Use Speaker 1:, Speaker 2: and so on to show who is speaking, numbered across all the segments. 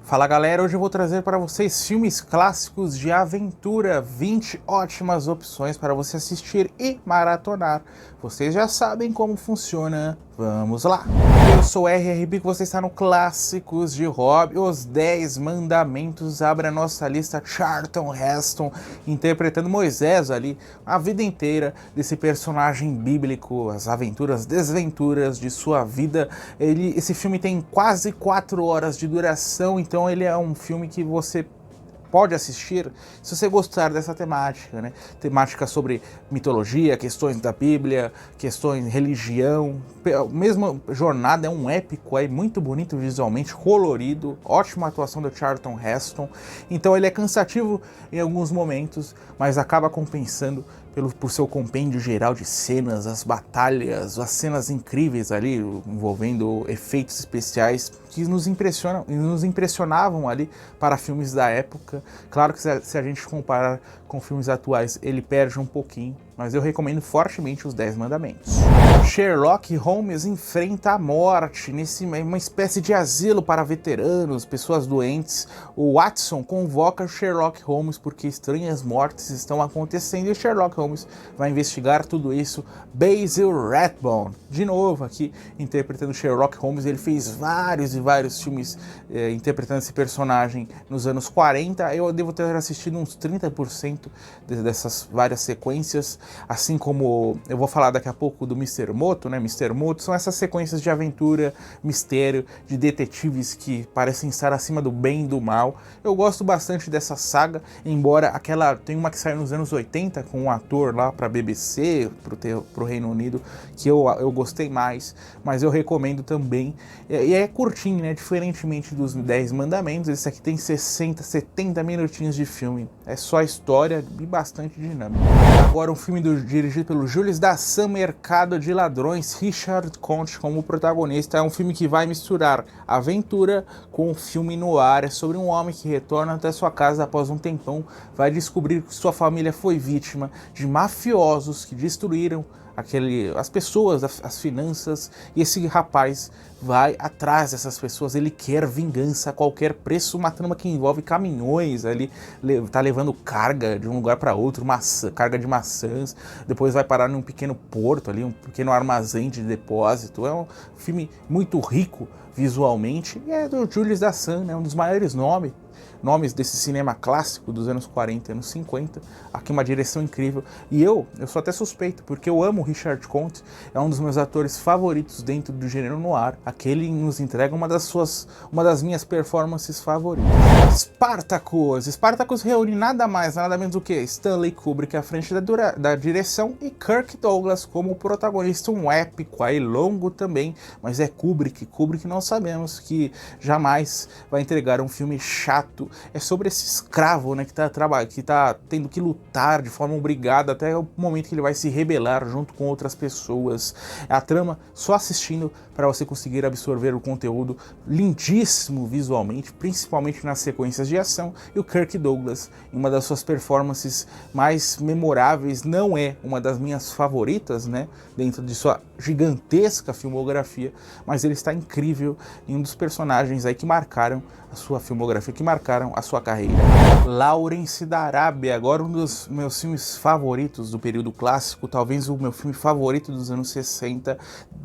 Speaker 1: Fala galera, hoje eu vou trazer para vocês filmes clássicos de aventura, 20 ótimas opções para você assistir e maratonar. Vocês já sabem como funciona, vamos lá! Eu sou o RRB, que você está no Clássicos de Hobby, os 10 Mandamentos. Abre a nossa lista, Charlton Heston interpretando Moisés ali, a vida inteira desse personagem bíblico, as aventuras, desventuras de sua vida. Esse filme tem quase 4 horas de duração, então ele é um filme que você pode assistir se você gostar dessa temática, né? Temática sobre mitologia, questões da Bíblia, questões de religião. Mesmo jornada, é um épico aí, muito bonito visualmente, colorido, ótima atuação do Charlton Heston. Então ele é cansativo em alguns momentos, mas acaba compensando por seu compêndio geral de cenas, as batalhas, as cenas incríveis ali, envolvendo efeitos especiais que nos impressionavam ali para filmes da época. Claro que se a gente comparar com filmes atuais, ele perde um pouquinho, mas eu recomendo fortemente os 10 Mandamentos. Sherlock Holmes enfrenta a morte uma espécie de asilo para veteranos, pessoas doentes. O Watson convoca Sherlock Holmes porque estranhas mortes estão acontecendo e Sherlock Holmes vai investigar tudo isso. Basil Rathbone, de novo aqui interpretando Sherlock Holmes. Ele fez vários e vários filmes interpretando esse personagem nos anos 40. Eu devo ter assistido uns 30% dessas várias sequências, assim como eu vou falar daqui a pouco do Mr. Moto, né? Mr. Moto são essas sequências de aventura, mistério, de detetives que parecem estar acima do bem e do mal. Eu gosto bastante dessa saga, embora tem uma que saiu nos anos 80 com um ator lá para BBC, pro Reino Unido, que eu gostei mais, mas eu recomendo também. E é curtinho, né? Diferentemente dos 10 Mandamentos, esse aqui tem 60, 70 minutinhos de filme. É só história e bastante dinâmico. Agora um filme dirigido pelo Jules Dassin, Mercado de Ladrões, Richard Conte como protagonista. É um filme que vai misturar aventura com um filme no ar. É sobre um homem que retorna até sua casa após um tempão, vai descobrir que sua família foi vítima de mafiosos que destruíram as pessoas, as finanças, e esse rapaz vai atrás dessas pessoas. Ele quer vingança a qualquer preço, uma trama que envolve caminhões, ali tá levando carga de um lugar para outro, carga de maçãs, depois vai parar num pequeno porto ali, um pequeno armazém de depósito. É um filme muito rico visualmente, e é do Jules Dassin, né, um dos maiores nomes desse cinema clássico dos anos 40 e anos 50, aqui uma direção incrível, e eu sou até suspeito, porque eu amo o Richard Conte, é um dos meus atores favoritos dentro do gênero noir. Aquele nos entrega uma das minhas performances favoritas. Spartacus reúne nada mais, nada menos do que Stanley Kubrick à frente da direção e Kirk Douglas como protagonista, um épico aí, longo também, mas é Kubrick nós sabemos que jamais vai entregar um filme chato. É sobre esse escravo, né, que tá tendo que lutar de forma obrigada até o momento que ele vai se rebelar junto com outras pessoas. A trama, só assistindo para você conseguir absorver o conteúdo, lindíssimo visualmente, principalmente nas sequências de ação. E o Kirk Douglas, em uma das suas performances mais memoráveis, não é uma das minhas favoritas, né, dentro de sua gigantesca filmografia, mas ele está incrível em um dos personagens aí que marcaram a sua filmografia, que marcaram a sua carreira. Lawrence da Arábia, agora um dos meus filmes favoritos do período clássico, talvez o meu filme favorito dos anos 60.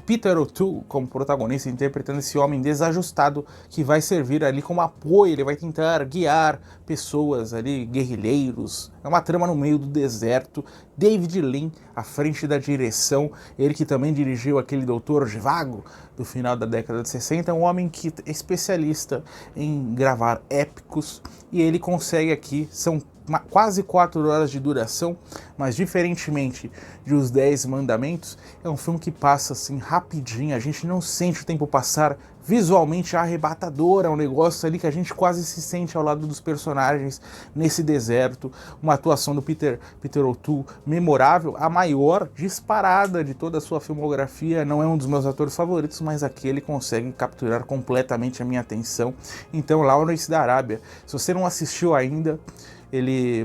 Speaker 1: Peter O'Toole como protagonista, interpretando esse homem desajustado que vai servir ali como apoio. Ele vai tentar guiar pessoas ali, guerrilheiros. É uma trama no meio do deserto. David Lean à frente da direção, ele que também dirigiu aquele Doutor Zhivago do final da década de 60, um homem que é especialista em gravar épicos, e ele consegue aqui, são quase 4 horas de duração, mas diferentemente de Os 10 Mandamentos, é um filme que passa assim rapidinho, a gente não sente o tempo passar, visualmente arrebatador, é um negócio ali que a gente quase se sente ao lado dos personagens nesse deserto. Uma atuação do Peter O'Toole memorável, a maior disparada de toda a sua filmografia. Não é um dos meus atores favoritos, mas aqui ele consegue capturar completamente a minha atenção. Então, Lawrence da Arábia, se você não assistiu ainda,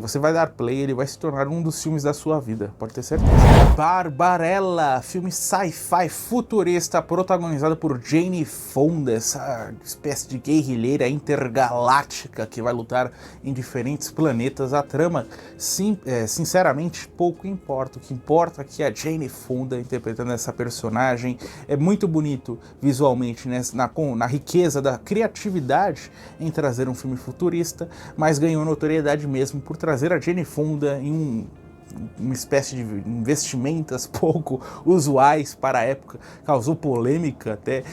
Speaker 1: você vai dar play, ele vai se tornar um dos filmes da sua vida, pode ter certeza. Barbarella, filme sci-fi futurista protagonizado por Jane Fonda, essa espécie de guerrilheira intergaláctica que vai lutar em diferentes planetas. A trama, sinceramente, pouco importa. O que importa é que a Jane Fonda interpretando essa personagem é muito bonito visualmente, né? Na riqueza da criatividade em trazer um filme futurista, mas ganhou notoriedade mesmo por trazer a Jane Fonda em uma espécie de investimentos pouco usuais para a época, causou polêmica até.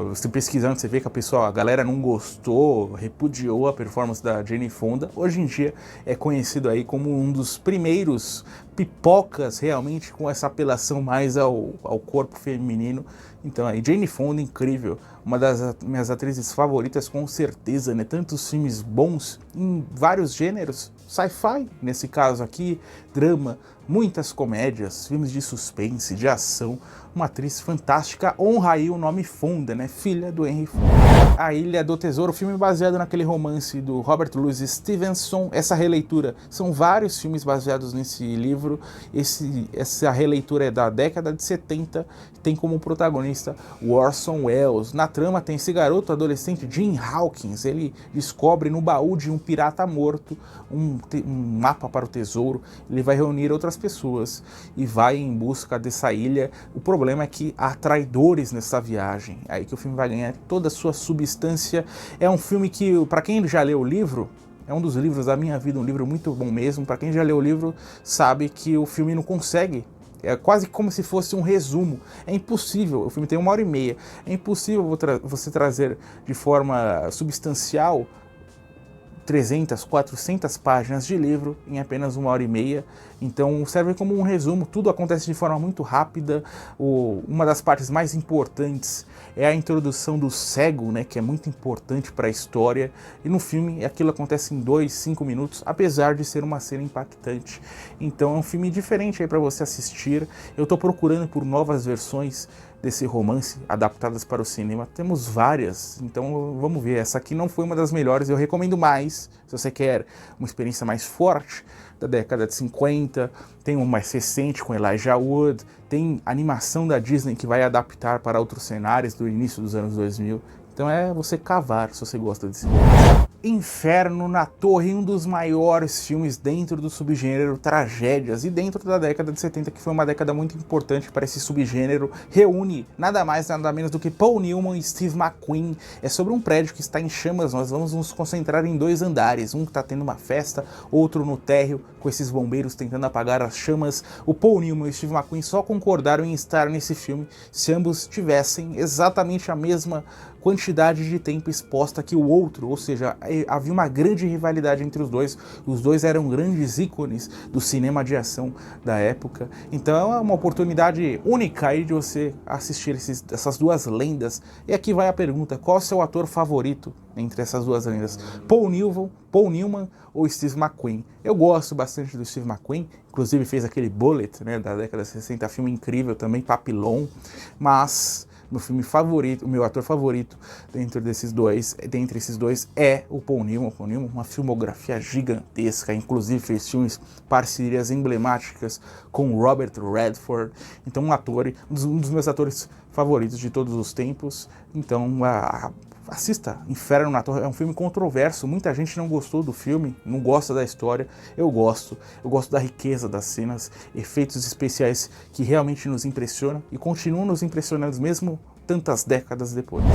Speaker 1: Você pesquisando, você vê que a galera não gostou, repudiou a performance da Jane Fonda. Hoje em dia é conhecido aí como um dos primeiros pipocas realmente com essa apelação mais ao corpo feminino. Então aí, Jane Fonda, incrível, uma das minhas atrizes favoritas com certeza, né? Tantos filmes bons em vários gêneros, sci-fi, nesse caso aqui, drama, muitas comédias, filmes de suspense, de ação, uma atriz fantástica, honra aí o nome Fonda, né? Filha do Henry Fonda. A Ilha do Tesouro, filme baseado naquele romance do Robert Louis Stevenson, essa releitura, são vários filmes baseados nesse livro, essa releitura é da década de 70, tem como protagonista o Orson Welles. Na trama tem esse garoto adolescente Jim Hawkins, ele descobre no baú de um pirata morto um mapa para o tesouro, ele vai reunir outras pessoas e vai em busca dessa ilha. O problema é que há traidores nessa viagem, aí que o filme vai ganhar toda a sua substância. É um filme que, para quem já leu o livro, é um dos livros da minha vida, um livro muito bom mesmo. Para quem já leu o livro sabe que o filme não consegue, é quase como se fosse um resumo. É impossível, o filme tem 1h30, é impossível você trazer de forma substancial 300, 400 páginas de livro em apenas 1h30, então serve como um resumo, tudo acontece de forma muito rápida. Uma das partes mais importantes é a introdução do cego, né, que é muito importante para a história, e no filme aquilo acontece em 2, 5 minutos, apesar de ser uma cena impactante. Então é um filme diferente aí para você assistir. Eu estou procurando por novas versões desse romance adaptadas para o cinema, temos várias, então vamos ver. Essa aqui não foi uma das melhores, eu recomendo mais, se você quer uma experiência mais forte, da década de 50, tem um mais recente com Elijah Wood, tem animação da Disney que vai adaptar para outros cenários do início dos anos 2000, então é você cavar se você gosta desse romance. Inferno na Torre, um dos maiores filmes dentro do subgênero tragédias e dentro da década de 70, que foi uma década muito importante para esse subgênero, reúne nada mais nada menos do que Paul Newman e Steve McQueen. É sobre um prédio que está em chamas, nós vamos nos concentrar em 2 andares, um que está tendo uma festa, outro no térreo, com esses bombeiros tentando apagar as chamas. O Paul Newman e o Steve McQueen só concordaram em estar nesse filme se ambos tivessem exatamente a mesma quantidade de tempo exposta que o outro, ou seja, havia uma grande rivalidade entre os dois eram grandes ícones do cinema de ação da época, então é uma oportunidade única aí de você assistir essas duas lendas. E aqui vai a pergunta: qual é o seu ator favorito entre essas duas lendas? Paul Newman ou Steve McQueen? Eu gosto bastante do Steve McQueen, inclusive fez aquele Bullet, né, da década de 60, filme incrível também, Papillon, mas meu filme favorito, o meu ator favorito dentre esses dois é o Paul Newman. Paul Newman, uma filmografia gigantesca, inclusive fez filmes, parcerias emblemáticas com Robert Redford, então um dos meus atores favoritos de todos os tempos. Então assista Inferno na Torre, é um filme controverso, muita gente não gostou do filme, não gosta da história. Eu gosto da riqueza das cenas, efeitos especiais que realmente nos impressionam e continuam nos impressionando mesmo tantas décadas depois.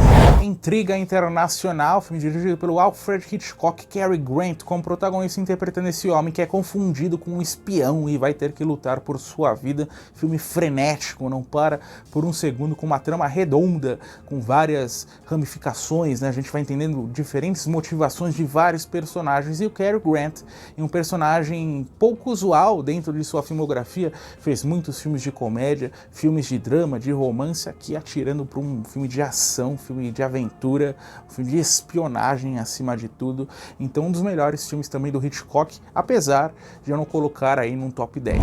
Speaker 1: Intriga Internacional, filme dirigido pelo Alfred Hitchcock, Cary Grant como protagonista, interpretando esse homem que é confundido com um espião e vai ter que lutar por sua vida. Filme frenético, não para por um segundo, com uma trama redonda, com várias ramificações, né? A gente vai entendendo diferentes motivações de vários personagens, e o Cary Grant é um personagem pouco usual dentro de sua filmografia, fez muitos filmes de comédia, filmes de drama, de romance, aqui atirando para um filme de ação, filme de aventura, filme de espionagem acima de tudo. Então um dos melhores filmes também do Hitchcock, apesar de eu não colocar aí num top 10.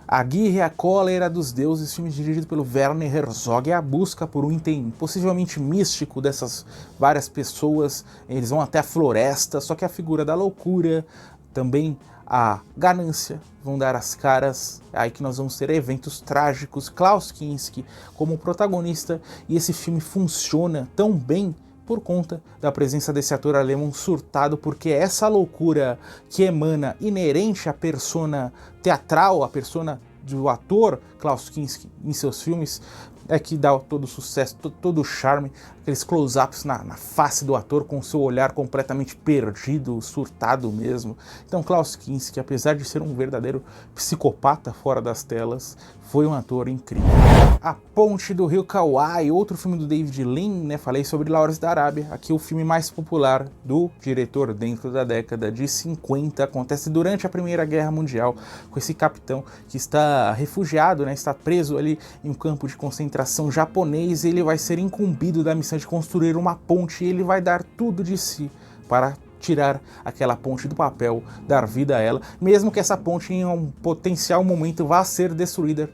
Speaker 1: A Guerra e a Cólera dos Deuses, filme dirigido pelo Werner Herzog, é a busca por um item possivelmente místico dessas várias pessoas. Eles vão até a floresta, só que a figura da loucura também a ganância vão dar as caras, é aí que nós vamos ter eventos trágicos, Klaus Kinski como protagonista, e esse filme funciona tão bem por conta da presença desse ator alemão surtado, porque essa loucura que emana inerente à persona teatral, a persona do ator Klaus Kinski em seus filmes, é que dá todo o sucesso, todo o charme, aqueles close-ups na face do ator com seu olhar completamente perdido, surtado mesmo. Então Klaus Kinski, apesar de ser um verdadeiro psicopata fora das telas, foi um ator incrível. A Ponte do Rio Kauai, outro filme do David Lean, né? Falei sobre Lawrence da Arábia, aqui o filme mais popular do diretor dentro da década de 50, acontece durante a Primeira Guerra Mundial, com esse capitão que está refugiado, né? Está preso ali em um campo de concentração japonês, e ele vai ser incumbido da missão de construir uma ponte, e ele vai dar tudo de si para tirar aquela ponte do papel, dar vida a ela, mesmo que essa ponte em um potencial momento vá ser destruída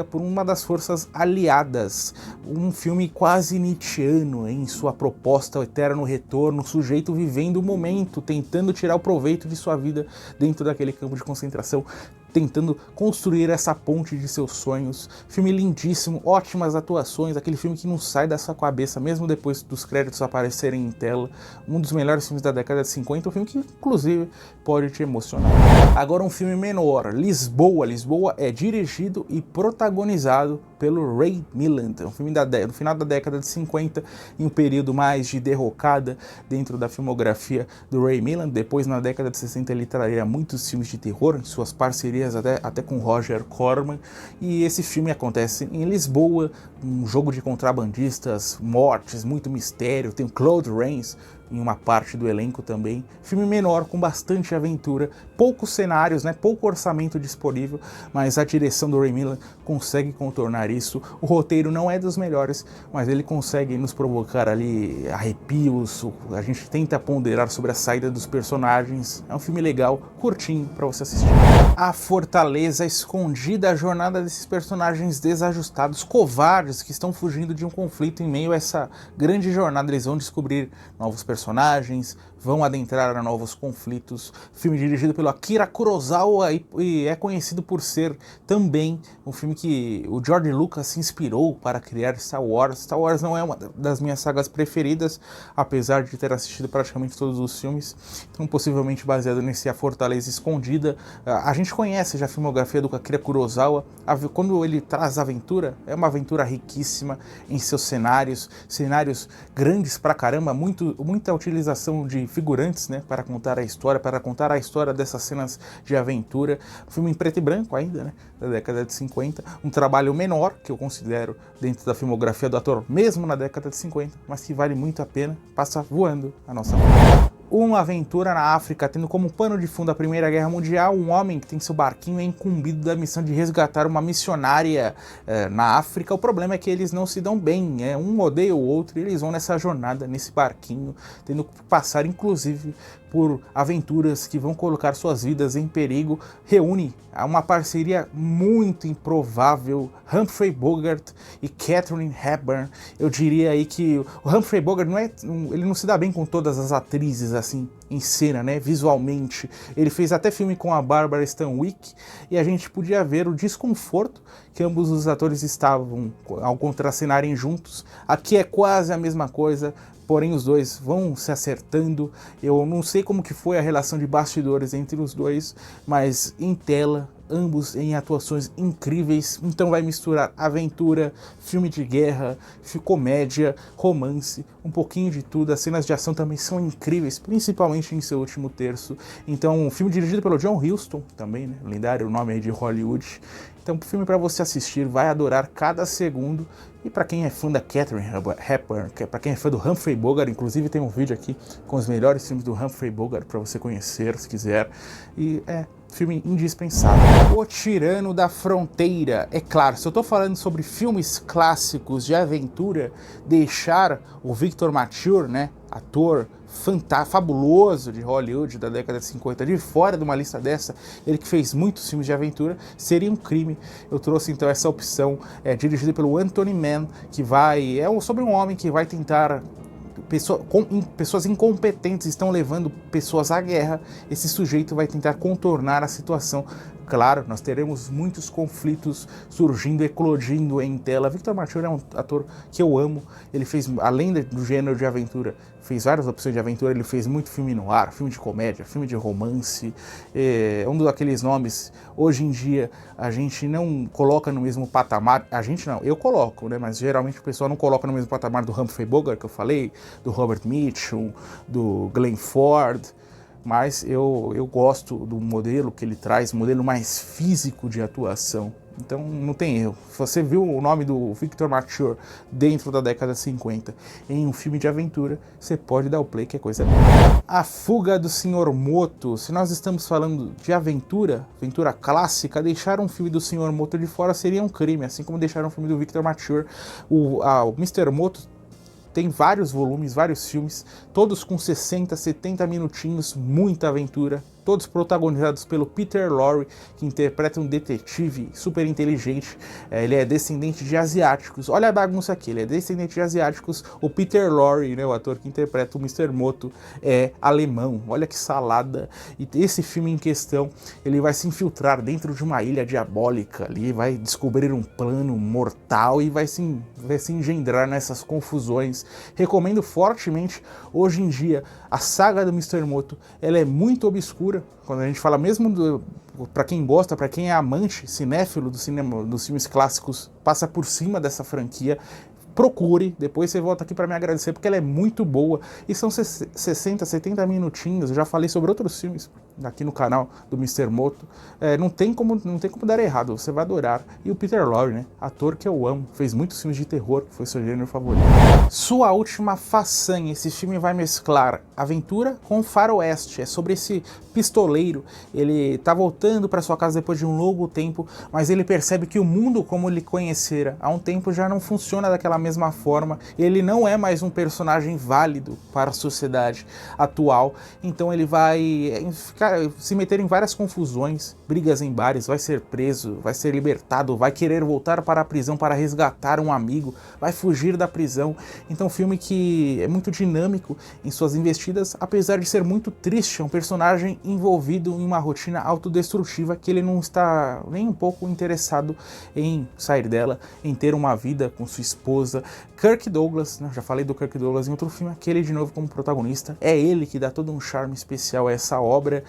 Speaker 1: por uma das forças aliadas. Um filme quase nietzschiano em sua proposta, o eterno retorno, o sujeito vivendo o momento, tentando tirar o proveito de sua vida dentro daquele campo de concentração, tentando construir essa ponte de seus sonhos. Filme lindíssimo, ótimas atuações, aquele filme que não sai da sua cabeça, mesmo depois dos créditos aparecerem em tela. Um dos melhores filmes da década de 50, um filme que, inclusive, pode te emocionar. Agora um filme menor, Lisboa. Lisboa é dirigido e protagonizado pelo Ray Milland, um filme no final da década de 50, em um período mais de derrocada dentro da filmografia do Ray Milland. Depois, na década de 60, ele traria muitos filmes de terror, em suas parcerias até com Roger Corman, e esse filme acontece em Lisboa, um jogo de contrabandistas, mortes, muito mistério, tem o Claude Rains em uma parte do elenco também. Filme menor, com bastante aventura, poucos cenários, né, pouco orçamento disponível, mas a direção do Ray Milland consegue contornar isso. O roteiro não é dos melhores, mas ele consegue nos provocar ali arrepios, a gente tenta ponderar sobre a saída dos personagens. É um filme legal, curtinho para você assistir. A Fortaleza Escondida, a jornada desses personagens desajustados, covardes, que estão fugindo de um conflito. Em meio a essa grande jornada, eles vão descobrir novos personagens, vão adentrar a novos conflitos. Filme dirigido pelo Akira Kurosawa e é conhecido por ser também um filme que o George Lucas se inspirou para criar Star Wars. Star Wars não é uma das minhas sagas preferidas, apesar de ter assistido praticamente todos os filmes, então possivelmente baseado nesse A Fortaleza Escondida. A gente conhece já a filmografia do Akira Kurosawa, quando ele traz aventura, é uma aventura riquíssima em seus cenários grandes pra caramba, muita utilização de figurantes, né, para contar a história dessas cenas de aventura. Um filme em preto e branco ainda, né, da década de 50, um trabalho menor, que eu considero dentro da filmografia do ator, mesmo na década de 50, mas que vale muito a pena, passa voando a nossa vida. Uma aventura na África, tendo como pano de fundo a Primeira Guerra Mundial. Um homem que tem seu barquinho é incumbido da missão de resgatar uma missionária na África. O problema é que eles não se dão bem, um odeia o outro, e eles vão nessa jornada, nesse barquinho, tendo que passar inclusive por aventuras que vão colocar suas vidas em perigo. Reúne uma parceria muito improvável, Humphrey Bogart e Katharine Hepburn. Eu diria aí que o Humphrey Bogart ele não se dá bem com todas as atrizes assim em cena, né, visualmente. Ele fez até filme com a Barbara Stanwyck, e a gente podia ver o desconforto que ambos os atores estavam ao contracenarem juntos. Aqui é quase a mesma coisa, porém os dois vão se acertando. Eu não sei como que foi a relação de bastidores entre os dois, mas em tela, ambos em atuações incríveis. Então vai misturar aventura, filme de guerra, comédia, romance, um pouquinho de tudo. As cenas de ação também são incríveis, principalmente em seu último terço. Então, um filme dirigido pelo John Huston, também, né, lendário nome aí de Hollywood. Então, filme para você assistir, vai adorar cada segundo. E para quem é fã da Katharine Hepburn, para quem é fã do Humphrey Bogart, inclusive tem um vídeo aqui com os melhores filmes do Humphrey Bogart para você conhecer, se quiser. E filme indispensável. O Tirano da Fronteira. É claro, se eu tô falando sobre filmes clássicos de aventura, deixar o Victor Mature, né, ator fabuloso de Hollywood da década de 50 de fora de uma lista dessa, ele que fez muitos filmes de aventura, seria um crime. Eu trouxe então essa opção, dirigida pelo Anthony Mann, que sobre um homem que vai tentar pessoas incompetentes estão levando pessoas à guerra, esse sujeito vai tentar contornar a situação. Claro, nós teremos muitos conflitos surgindo, eclodindo em tela. Victor Mature é um ator que eu amo. Ele fez, além do gênero de aventura, fez várias opções de aventura. Ele fez muito filme noir, filme de comédia, filme de romance. É um daqueles nomes, hoje em dia, a gente não coloca no mesmo patamar. A gente não, eu coloco, né? Mas geralmente o pessoal não coloca no mesmo patamar do Humphrey Bogart, que eu falei, do Robert Mitchum, do Glenn Ford. Mas eu gosto do modelo que ele traz, modelo mais físico de atuação. Então não tem erro. Se você viu o nome do Victor Mature dentro da década de 50 em um filme de aventura, você pode dar o play, que é coisa boa. A Fuga do Sr. Moto. Se nós estamos falando de aventura clássica, deixar um filme do Sr. Moto de fora seria um crime, assim como deixar um filme do Victor Mature. O Mr. Moto tem vários volumes, vários filmes, todos com 60, 70 minutinhos, muita aventura, todos protagonizados pelo Peter Lorre, que interpreta um detetive super inteligente. Ele é descendente de asiáticos. Olha a bagunça aqui, ele é descendente de asiáticos. O Peter Lorre, né, o ator que interpreta o Mr. Moto, é alemão. Olha que salada. E esse filme em questão, ele vai se infiltrar dentro de uma ilha diabólica ali, vai descobrir um plano mortal e vai se engendrar nessas confusões. Recomendo fortemente. Hoje em dia, a saga do Mr. Moto, ela é muito obscura. Quando a gente fala mesmo para quem gosta, para quem é amante, cinéfilo do cinema, dos filmes clássicos, passa por cima dessa franquia. Procure, depois você volta aqui para me agradecer, porque ela é muito boa. E são 60, 70 minutinhos. Eu já falei sobre outros filmes aqui no canal do Mr. Moto. Não tem como dar errado, você vai adorar. E o Peter Lorre, né? Ator que eu amo, fez muitos filmes de terror, foi seu gênero favorito. Sua Última Façanha. Esse filme vai mesclar aventura com faroeste. É sobre esse pistoleiro. Ele tá voltando para sua casa depois de um longo tempo, mas ele percebe que o mundo como ele conhecera há um tempo já não funciona daquela mesma forma. Ele não é mais um personagem válido para a sociedade atual. Então ele vai se meter em várias confusões, brigas em bares, vai ser preso, vai ser libertado, vai querer voltar para a prisão para resgatar um amigo, vai fugir da prisão. Então, um filme que é muito dinâmico em suas investidas, apesar de ser muito triste. É um personagem envolvido em uma rotina autodestrutiva que ele não está nem um pouco interessado em sair dela, em ter uma vida com sua esposa. Kirk Douglas, né? Já falei do Kirk Douglas em outro filme, aquele de novo como protagonista. É ele que dá todo um charme especial a essa obra.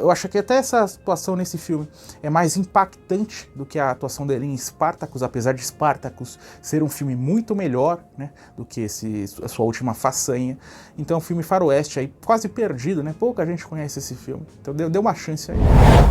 Speaker 1: Eu acho que até essa atuação nesse filme é mais impactante do que a atuação dele em Spartacus, apesar de Spartacus ser um filme muito melhor, né, do que a Sua Última Façanha. Então, um filme faroeste aí, quase perdido, né? Pouca gente conhece esse filme, então deu uma chance aí.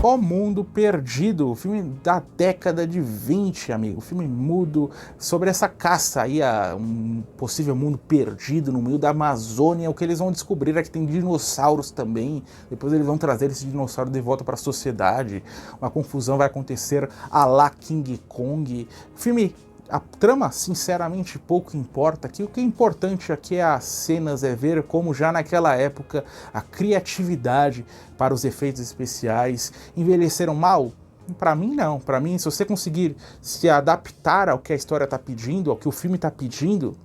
Speaker 1: O Mundo Perdido, o filme da década de 20, amigo. Filme mudo sobre essa caça aí a um possível mundo perdido no meio da Amazônia. O que eles vão descobrir é que tem dinossauros também. Depois eles vão trazer esse dinossauro de volta para a sociedade. Uma confusão vai acontecer à la King Kong. O filme, a trama, sinceramente, pouco importa. Aqui, o que é importante aqui é as cenas, é ver como já naquela época a criatividade para os efeitos especiais envelheceram mal. Para mim, não. Para mim, se você conseguir se adaptar ao que a história está pedindo, ao que o filme está pedindo,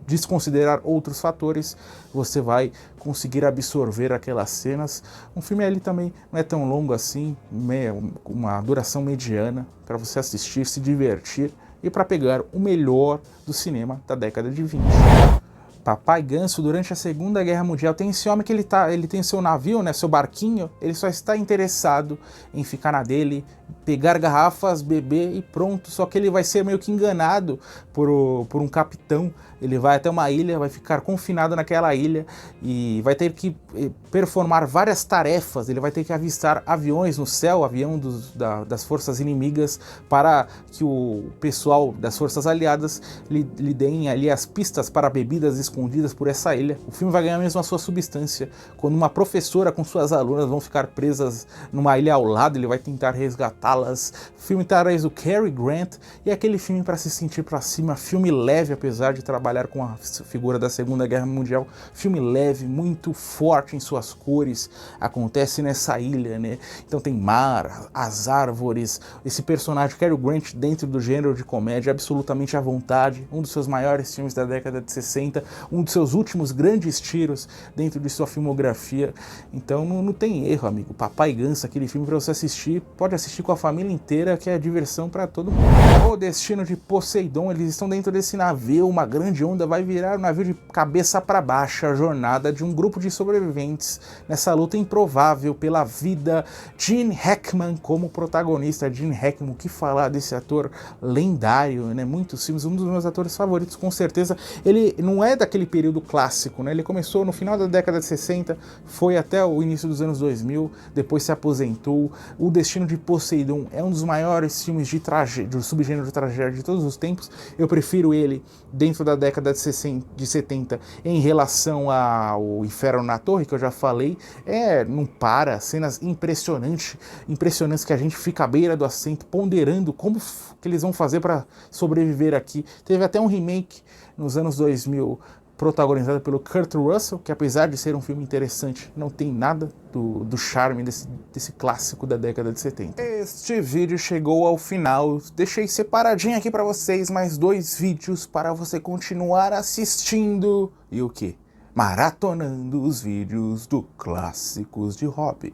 Speaker 1: desconsiderar outros fatores, você vai conseguir absorver aquelas cenas. Um filme ali também não é tão longo assim, uma duração mediana para você assistir, se divertir e para pegar o melhor do cinema da década de 20. Papai Ganso, durante a Segunda Guerra Mundial, tem esse homem que ele tem seu navio, né, seu barquinho, ele só está interessado em ficar na dele, pegar garrafas, beber e pronto. Só que ele vai ser meio que enganado por um capitão. Ele vai até uma ilha, vai ficar confinado naquela ilha e vai ter que performar várias tarefas. Ele vai ter que avistar aviões no céu, avião das forças inimigas, para que o pessoal das forças aliadas lhe deem ali as pistas para bebidas escondidas por essa ilha. O filme vai ganhar mesmo a sua substância. Quando uma professora com suas alunas vão ficar presas numa ilha ao lado, ele vai tentar resgatar tratá-las. O filme traz o Cary Grant e é aquele filme para se sentir para cima, filme leve, apesar de trabalhar com a figura da Segunda Guerra Mundial, filme leve, muito forte em suas cores, acontece nessa ilha, né? Então tem mar, as árvores, esse personagem Cary Grant dentro do gênero de comédia absolutamente à vontade, um dos seus maiores filmes da década de 60, um dos seus últimos grandes tiros dentro de sua filmografia. Então não tem erro, amigo. Papai Ganso, aquele filme para você assistir, pode assistir com a família inteira, que é diversão para todo mundo. O Destino de Poseidon, eles estão dentro desse navio, uma grande onda vai virar um navio de cabeça para baixo, a jornada de um grupo de sobreviventes nessa luta improvável pela vida. Gene Hackman como protagonista. Gene Hackman, o que falar desse ator lendário, né? Muitos filmes, um dos meus atores favoritos, com certeza. Ele não é daquele período clássico, né? Ele começou no final da década de 60, foi até o início dos anos 2000, depois se aposentou. O Destino de Poseidon é um dos maiores filmes de tragédia, do subgênero de tragédia de todos os tempos. Eu prefiro ele dentro da década de 70 em relação ao Inferno na Torre, que eu já falei. Não para, cenas impressionantes que a gente fica à beira do assento, ponderando como que eles vão fazer para sobreviver aqui. Teve até um remake nos anos 2000, protagonizado pelo Kurt Russell, que apesar de ser um filme interessante, não tem nada do charme desse clássico da década de 70. Este vídeo chegou ao final, deixei separadinho aqui para vocês mais 2 vídeos para você continuar assistindo e o que? Maratonando os vídeos do Clássicos de Hobby.